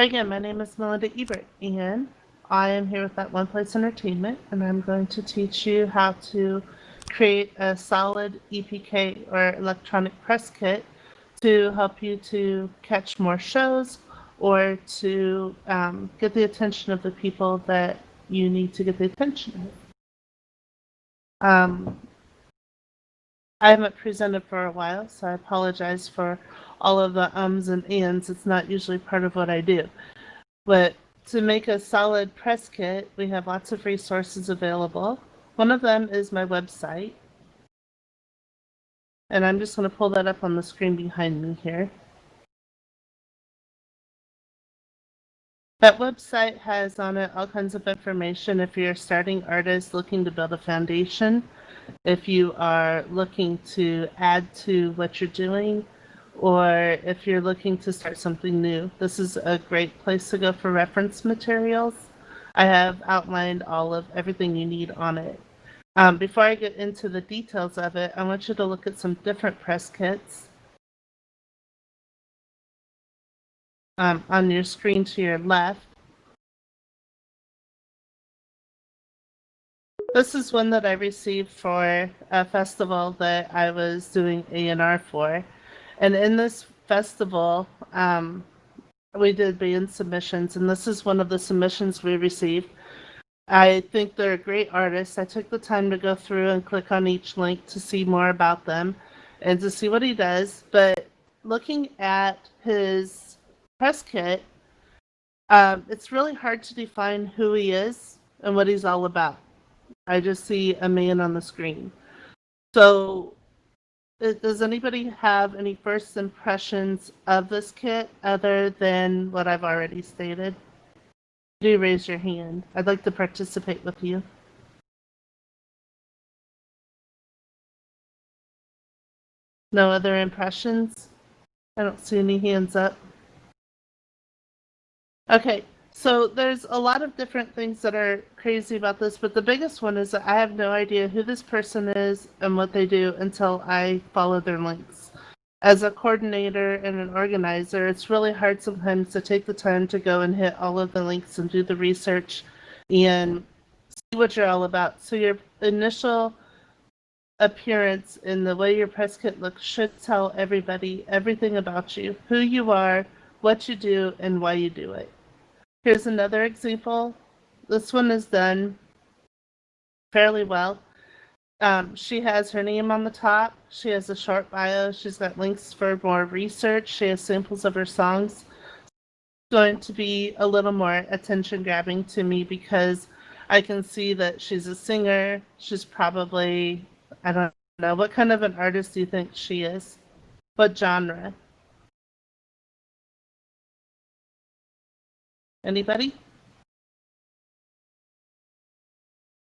Hi again, my name is Melinda Ebert, and I am here with That One Place Entertainment, and I'm going to teach you how to create a solid EPK or electronic press kit to help you to catch more shows or to get the attention of the people that you need to get the attention of. I haven't presented for a while, so I apologize for all of the ums and ands. It's not usually part of what I do. But to make a solid press kit, we have lots of resources available. One of them is my website. And I'm just going to pull that up on the screen behind me here. That website has on it all kinds of information if you're a starting artist looking to build a foundation, if you are looking to add to what you're doing, or if you're looking to start something new. This is a great place to go for reference materials. I have outlined all of everything you need on it. Before I get into the details of it, I want you to look at some different press kits on your screen to your left. This is one that I received for a festival that I was doing A&R for. And in this festival, we did band submissions, and this is one of the submissions we received. I think they're great artists. I took the time to go through and click on each link to see more about them and to see what he does. But looking at his press kit, it's really hard to define who he is and what he's all about. I just see a man on the screen. So does anybody have any first impressions of this kit other than what I've already stated? Do raise your hand. I'd like to participate with you. No other impressions? I don't see any hands up. Okay, so there's a lot of different things that are crazy about this, but the biggest one is that I have no idea who this person is and what they do until I follow their links. As a coordinator and an organizer, it's really hard sometimes to take the time to go and hit all of the links and do the research and see what you're all about. So your initial appearance and the way your press kit looks should tell everybody everything about you, who you are, what you do, and why you do it. Here's another example. This one is done fairly well. She has her name on the top. She has a short bio. She's got links for more research. She has samples of her songs. It's going to be a little more attention grabbing to me because I can see that she's a singer. She's probably, I don't know, what kind of an artist do you think she is? What genre? Anybody?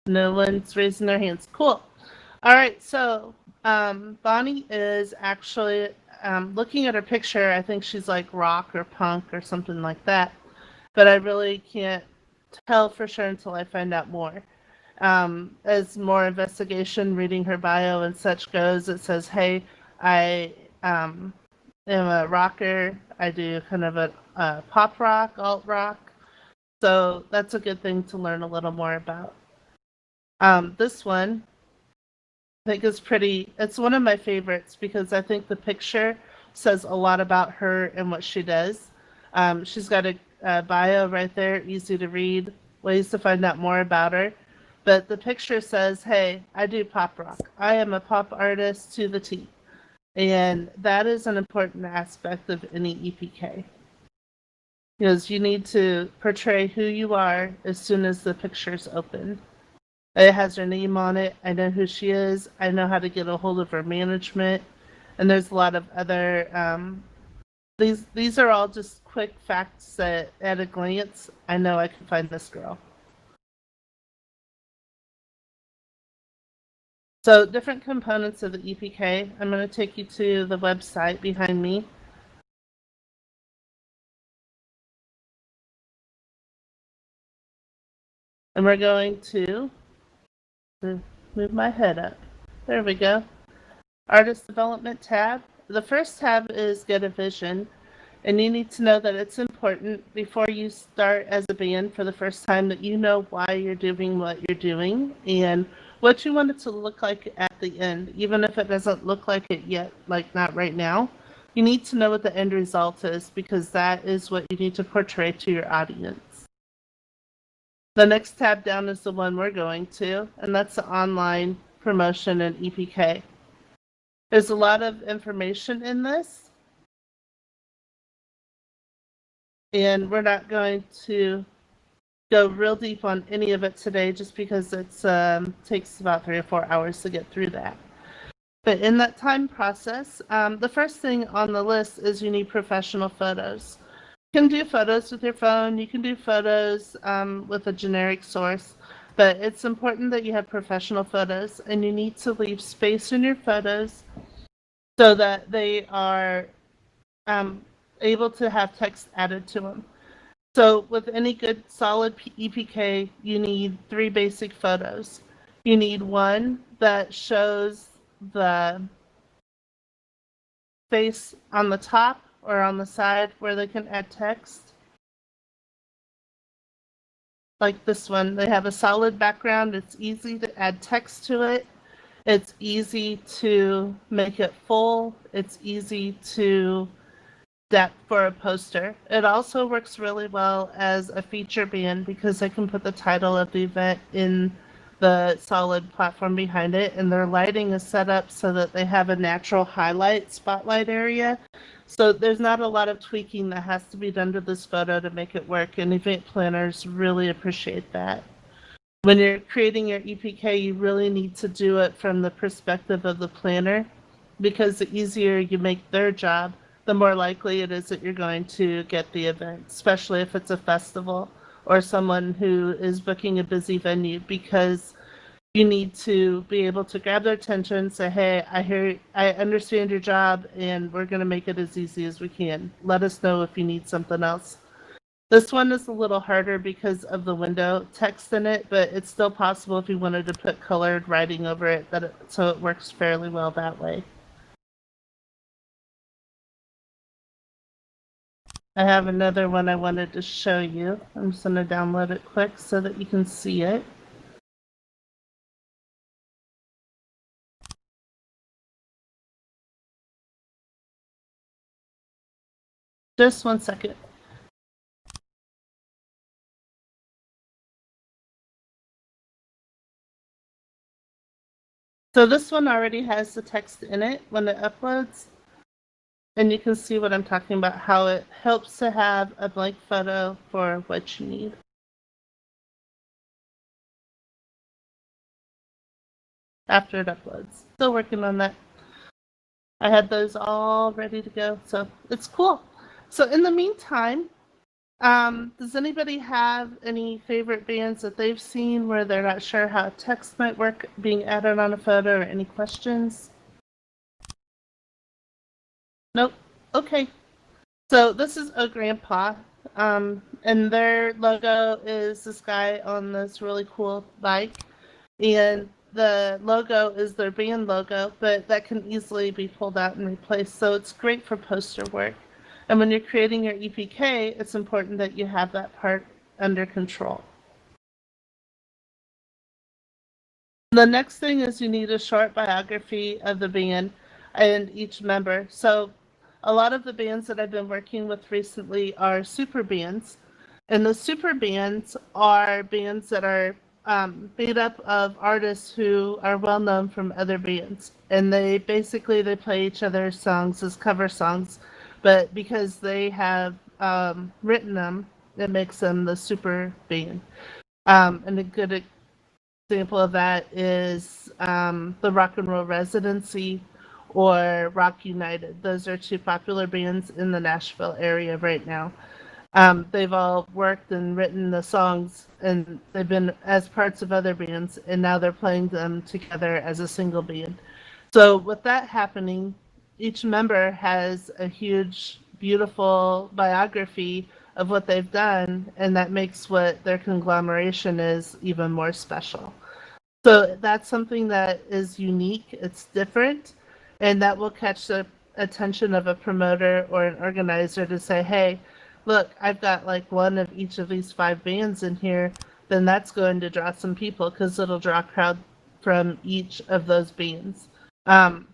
No one's raising their hands. Cool. All right, so Bonnie is actually, looking at her picture, I think she's like rock or punk or something like that, but I really can't tell for sure until I find out more. As more investigation, reading her bio and such goes, it says, hey, I am a rocker. I do kind of a pop rock, alt rock. So that's a good thing to learn a little more about. This one, I think is pretty, it's one of my favorites because I think the picture says a lot about her and what she does. She's got a bio right there, easy to read, ways to find out more about her. But the picture says, hey, I do pop rock. I am a pop artist to the T. And that is an important aspect of any EPK. Because you need to portray who you are as soon as the picture's open. It has her name on it. I know who she is. I know how to get a hold of her management. And there's a lot of other, these are all just quick facts that at a glance, I know I can find this girl. So different components of the EPK. I'm going to take you to the website behind me. And we're going to move my head up. There we go. Artist Development tab. The first tab is Get a Vision. And you need to know that it's important before you start as a band for the first time that you know why you're doing what you're doing and what you want it to look like at the end, even if it doesn't look like it yet, like not right now. You need to know what the end result is because that is what you need to portray to your audience. The next tab down is the one we're going to, and that's the online promotion and EPK. There's a lot of information in this, and we're not going to go real deep on any of it today just because it takes about 3 or 4 hours to get through that. But in that time process, the first thing on the list is you need professional photos. You can do photos with your phone, you can do photos with a generic source, but it's important that you have professional photos and you need to leave space in your photos so that they are able to have text added to them. So with any good solid EPK, you need 3 basic photos. You need one that shows the face on the top or on the side where they can add text. Like this one, they have a solid background. It's easy to add text to it. It's easy to make it full. It's easy to depth for a poster. It also works really well as a feature band because I can put the title of the event in the solid platform behind it, and their lighting is set up so that they have a natural highlight spotlight area. So there's not a lot of tweaking that has to be done to this photo to make it work, and event planners really appreciate that. When you're creating your EPK, you really need to do it from the perspective of the planner because the easier you make their job, the more likely it is that you're going to get the event, especially if it's a festival or someone who is booking a busy venue, because you need to be able to grab their attention and say, hey, I understand your job and we're going to make it as easy as we can. Let us know if you need something else. This one is a little harder because of the window text in it, but it's still possible if you wanted to put colored writing over it, so it works fairly well that way. I have another one I wanted to show you. I'm just going to download it quick so that you can see it. Just 1 second. So this one already has the text in it when it uploads. And you can see what I'm talking about, how it helps to have a blank photo for what you need. After it uploads. Still working on that. I had those all ready to go, so it's cool. So in the meantime, does anybody have any favorite bands that they've seen where they're not sure how text might work being added on a photo, or any questions? Nope. Okay. So this is a grandpa, and their logo is this guy on this really cool bike, and the logo is their band logo, but that can easily be pulled out and replaced. So it's great for poster work. And when you're creating your EPK, it's important that you have that part under control. The next thing is you need a short biography of the band and each member. So a lot of the bands that I've been working with recently are super bands. And the super bands are bands that are made up of artists who are well known from other bands. And they play each other's songs as cover songs. But because they have written them, it makes them the super band. And a good example of that is the Rock and Roll Residency or Rock United. Those are 2 popular bands in the Nashville area right now. They've all worked and written the songs, and they've been as parts of other bands, and now they're playing them together as a single band. So with that happening, each member has a huge, beautiful biography of what they've done, and that makes what their conglomeration is even more special. So that's something that is unique, it's different, and that will catch the attention of a promoter or an organizer to say, hey, look, I've got like one of each of these 5 bands in here, then that's going to draw some people because it'll draw a crowd from each of those bands. Um,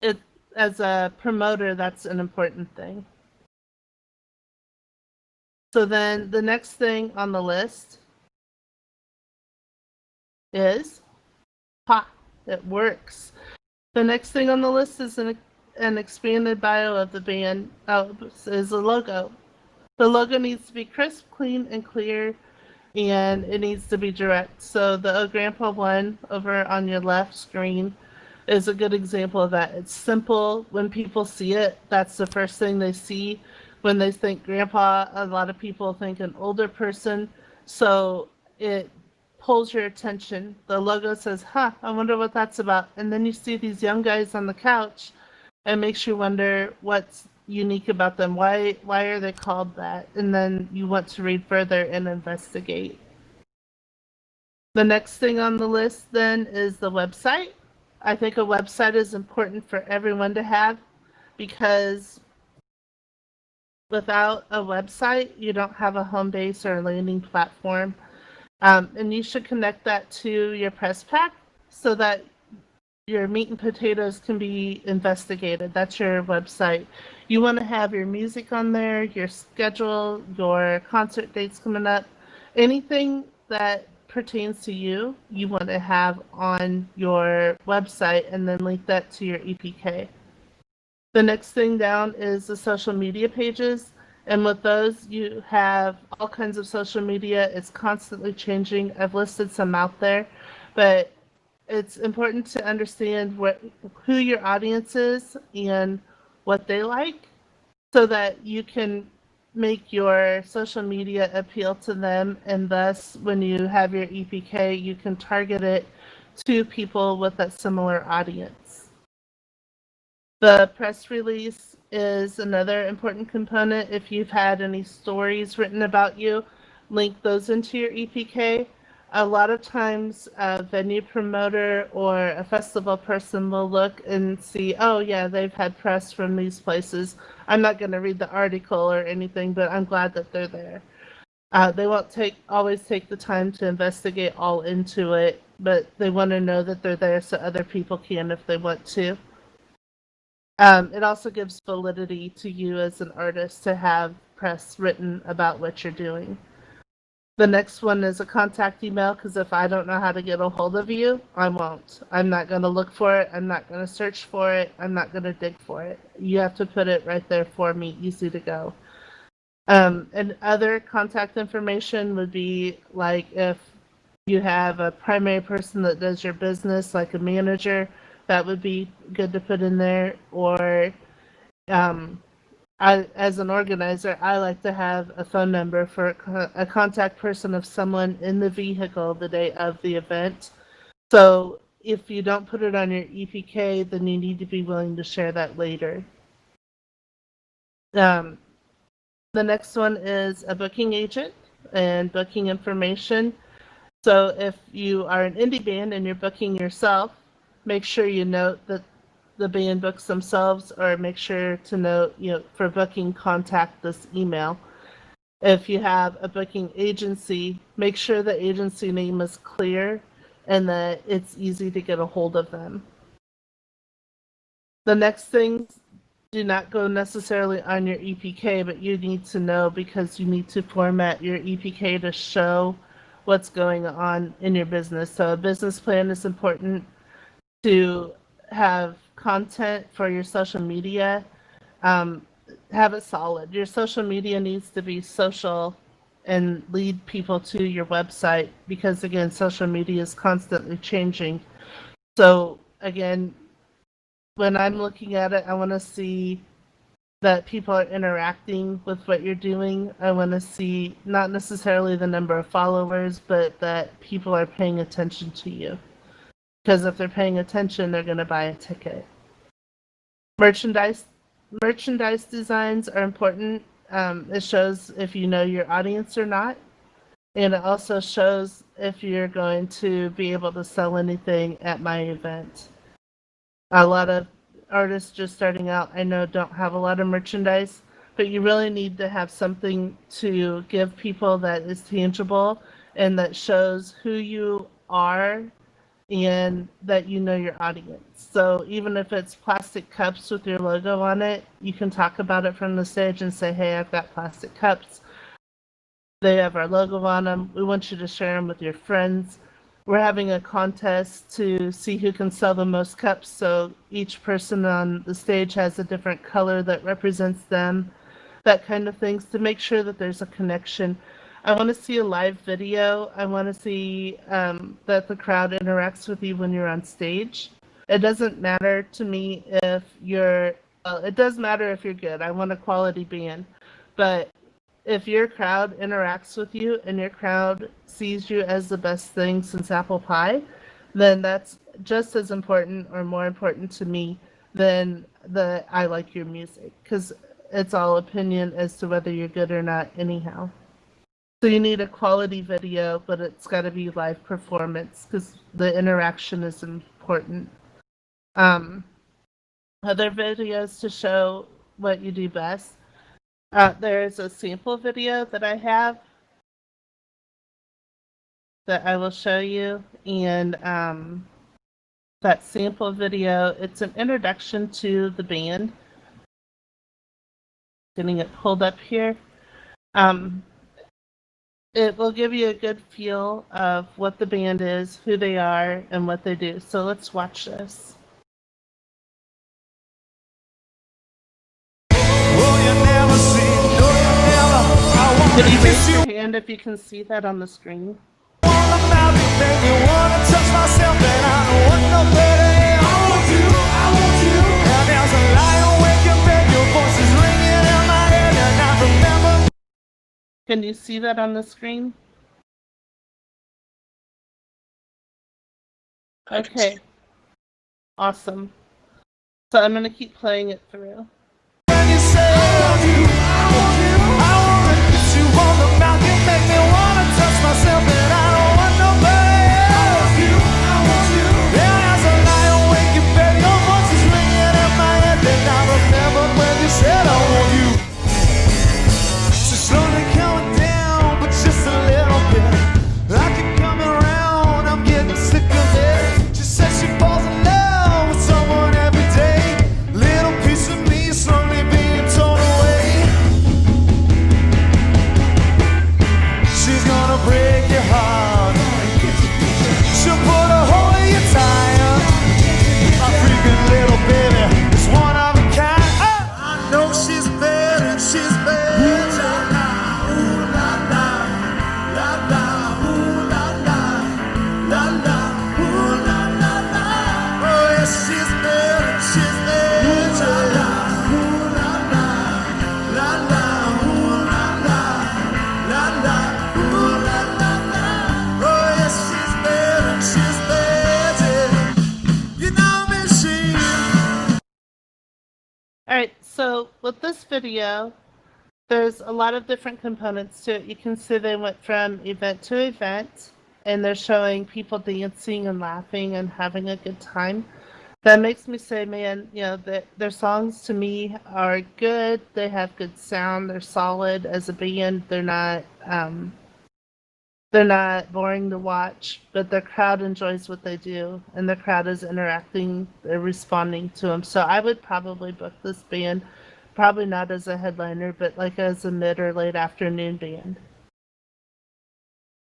it as a promoter, that's an important thing. So then the next thing on the list is ha, it works. The next thing on the list is an expanded bio of the band. Oh, is a logo. The logo needs to be crisp, clean, and clear, and it needs to be direct. So the Oh Grandpa one over on your left screen is a good example of that. It's simple. When people see it, that's the first thing they see. When they think grandpa, a lot of people think an older person. So it pulls your attention. The logo says, huh, I wonder what that's about. And then you see these young guys on the couch. It makes you wonder what's unique about them. Why are they called that? And then you want to read further and investigate. The next thing on the list then is the website. I think a website is important for everyone to have because without a website, you don't have a home base or a landing platform. And you should connect that to your press pack so that your meat and potatoes can be investigated. That's your website. You want to have your music on there, your schedule, your concert dates coming up, anything that pertains to you, you want to have on your website and then link that to your EPK. The next thing down is the social media pages. And with those, you have all kinds of social media. It's constantly changing. I've listed some out there, but it's important to understand who your audience is and what they like so that you can make your social media appeal to them, and thus when you have your EPK you can target it to people with a similar audience. The press release is another important component. If you've had any stories written about you, link those into your EPK. A lot of times a venue promoter or a festival person will look and see, oh yeah, they've had press from these places. I'm not going to read the article or anything, but I'm glad that they're there. They won't always take the time to investigate all into it, but they want to know that they're there so other people can if they want to. It also gives validity to you as an artist to have press written about what you're doing. The next one is a contact email, because if I don't know how to get a hold of you, I won't. I'm not going to look for it. I'm not going to search for it. I'm not going to dig for it. You have to put it right there for me, easy to go. And other contact information would be like if you have a primary person that does your business, like a manager, that would be good to put in there. Or as an organizer, I like to have a phone number for a contact person of someone in the vehicle the day of the event. So if you don't put it on your EPK, then you need to be willing to share that later. Um, the next one is a booking agent and booking information. So if you are an indie band and you're booking yourself, make sure you note that the band books themselves, or make sure to note, for booking, contact this email. If you have a booking agency, make sure the agency name is clear and that it's easy to get a hold of them. The next things do not go necessarily on your EPK, but you need to know because you need to format your EPK to show what's going on in your business. So a business plan is important. To have content for your social media, have it solid. Your social media needs to be social and lead people to your website because, again, social media is constantly changing. So, again, when I'm looking at it, I want to see that people are interacting with what you're doing. I want to see not necessarily the number of followers, but that people are paying attention to you. Because if they're paying attention, they're going to buy a ticket. Merchandise merchandise designs are important. It shows if you know your audience or not, and it also shows if you're going to be able to sell anything at my event. A lot of artists just starting out, I know, don't have a lot of merchandise, but you really need to have something to give people that is tangible and that shows who you are and that you know your audience. So even if it's plastic cups with your logo on it, you can talk about it from the stage and say, hey, I've got plastic cups. They have our logo on them. We want you to share them with your friends. We're having a contest to see who can sell the most cups. So each person on the stage has a different color that represents them, that kind of things, to make sure that there's a connection. I want to see a live video. I want to see that the crowd interacts with you when you're on stage. It doesn't matter to me if you're, well, it does matter if you're good. I want a quality band. But if your crowd interacts with you and your crowd sees you as the best thing since apple pie, then that's just as important or more important to me than the I like your music, because it's all opinion as to whether you're good or not anyhow. So you need a quality video, but it's got to be live performance because the interaction is important. Um, Other videos to show what you do best. There's a sample video that I have that I will show you, and that sample video, it's an introduction to the band. Getting it pulled up here. It will give you a good feel of what the band is, who they are, and what they do. So let's watch this. Can you raise your hand if you can see that on the screen? Can you see that on the screen? Okay. Awesome. So I'm going to keep playing it through. Alright, so with this video, there's a lot of different components to it. You can see they went from event to event, and they're showing people dancing and laughing and having a good time. That makes me say, man, you know, their songs to me are good. They have good sound. They're solid as a band. They're not boring to watch, but the crowd enjoys what they do, and the crowd is interacting, they're responding to them. So I would probably book this band, probably not as a headliner, but like as a mid or late afternoon band.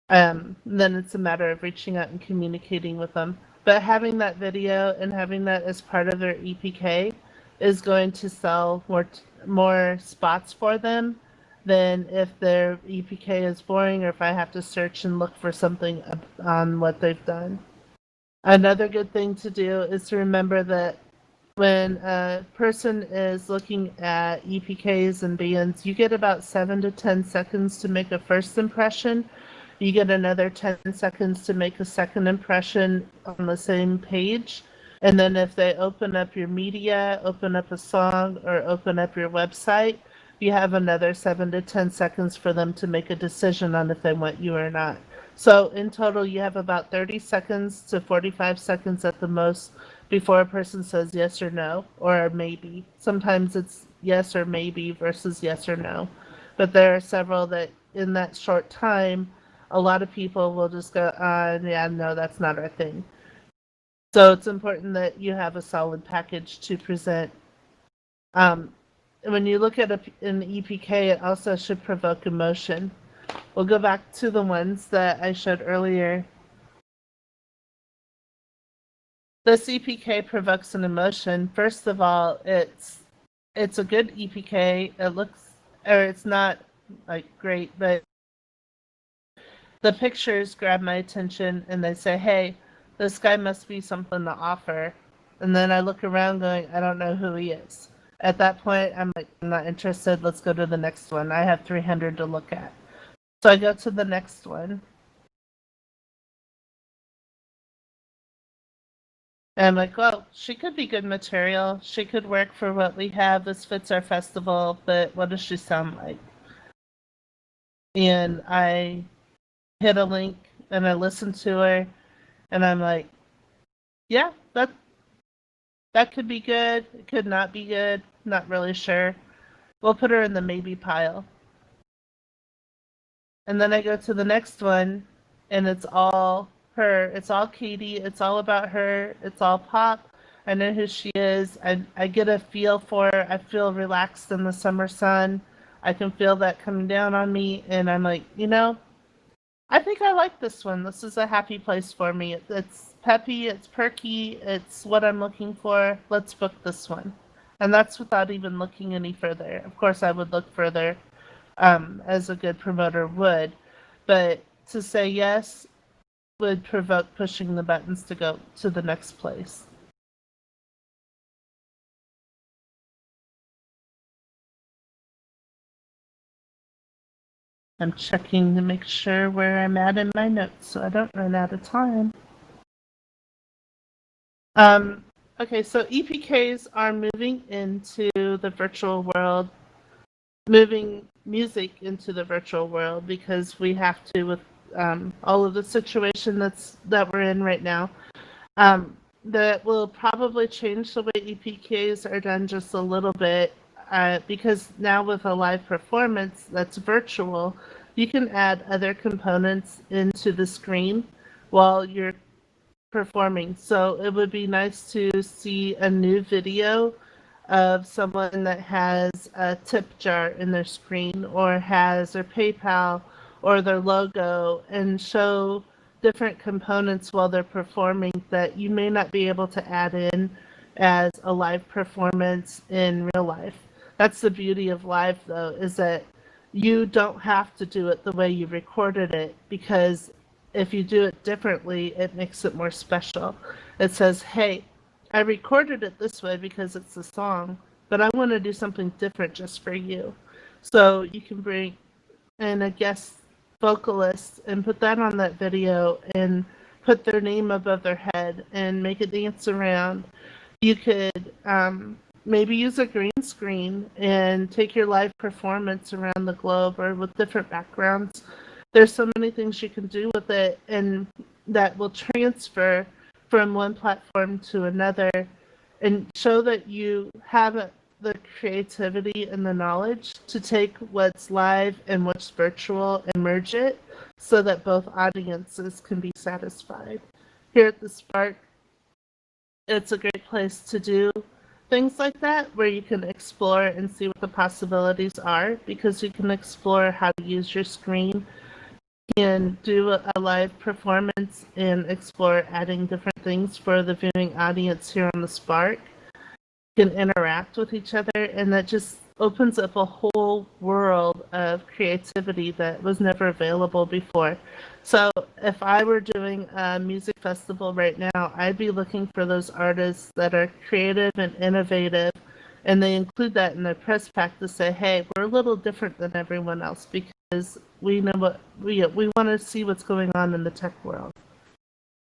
Then it's a matter of reaching out and communicating with them. But having that video and having that as part of their EPK is going to sell more spots for them than if their EPK is boring or if I have to search and look for something on what they've done. Another good thing to do is to remember that when a person is looking at EPKs and bands, you get about 7 to 10 seconds to make a first impression. You get another 10 seconds to make a second impression on the same page. And then if they open up your media, open up a song, or open up your website, you have another 7 to 10 seconds for them to make a decision on if they want you or not. So in total, you have about 30 seconds to 45 seconds at the most before a person says yes or no, or maybe. Sometimes it's yes or maybe versus yes or no. But there are several that in that short time, a lot of people will just go, yeah, no, that's not our thing. So it's important that you have a solid package to present. Um, when you look at an EPK, it also should provoke emotion. We'll go back to the ones that I showed earlier. This EPK provokes an emotion. First of all, it's a good EPK. It looks, or it's not like great, but the pictures grab my attention and they say, hey, this guy must be something to offer. And then I look around going, I don't know who he is. At that point, I'm like, I'm not interested. Let's go to the next one. I have 300 to look at. So I go to the next one. And I'm like, well, she could be good material. She could work for what we have. This fits our festival, but what does she sound like? And I hit a link and I listen to her and I'm like, yeah, that could be good. It could not be good. Not really sure. We'll put her in the maybe pile. And then I go to the next one and it's all her. It's all Katie. It's all about her. It's all pop. I know who she is. I get a feel for her. I feel relaxed in the summer sun. I can feel that coming down on me. And I'm like, I think I like this one. This is a happy place for me. It's peppy, it's perky, it's what I'm looking for. Let's book this one. And that's without even looking any further. Of course, I would look further, as a good promoter would. But to say yes would provoke pushing the buttons to go to the next place. I'm checking to make sure where I'm at in my notes so I don't run out of time. Um, okay, so EPKs are moving into the virtual world, moving music into the virtual world because we have to with all of the situation that we're in right now. That will probably change the way EPKs are done just a little bit because now with a live performance that's virtual, you can add other components into the screen while you're performing. So it would be nice to see a new video of someone that has a tip jar in their screen or has their PayPal or their logo and show different components while they're performing that you may not be able to add in as a live performance in real life. That's the beauty of live though, is that you don't have to do it the way you recorded it because if you do it differently, it makes it more special. It says, hey, I recorded it this way because it's a song, but I want to do something different just for you. So you can bring in a guest vocalist and put that on that video and put their name above their head and make it dance around. You could maybe use a green screen and take your live performance around the globe or with different backgrounds. There's so many things you can do with it and that will transfer from one platform to another and show that you have the creativity and the knowledge to take what's live and what's virtual and merge it so that both audiences can be satisfied. Here at the Spark, it's a great place to do things like that where you can explore and see what the possibilities are because you can explore how to use your screen and do a live performance and explore adding different things for the viewing audience here on the Spark. Can interact with each other and that just opens up a whole world of creativity that was never available before. So if I were doing a music festival right now, I'd be looking for those artists that are creative and innovative and they include that in their press pack to say, hey, we're a little different than everyone else because we know what we want to see what's going on in the tech world.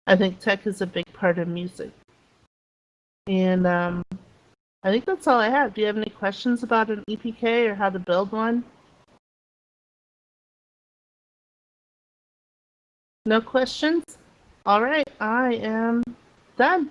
I think tech is a big part of music. And I think that's all I have. Do you have any questions about an EPK or how to build one? No questions? All right, I am done.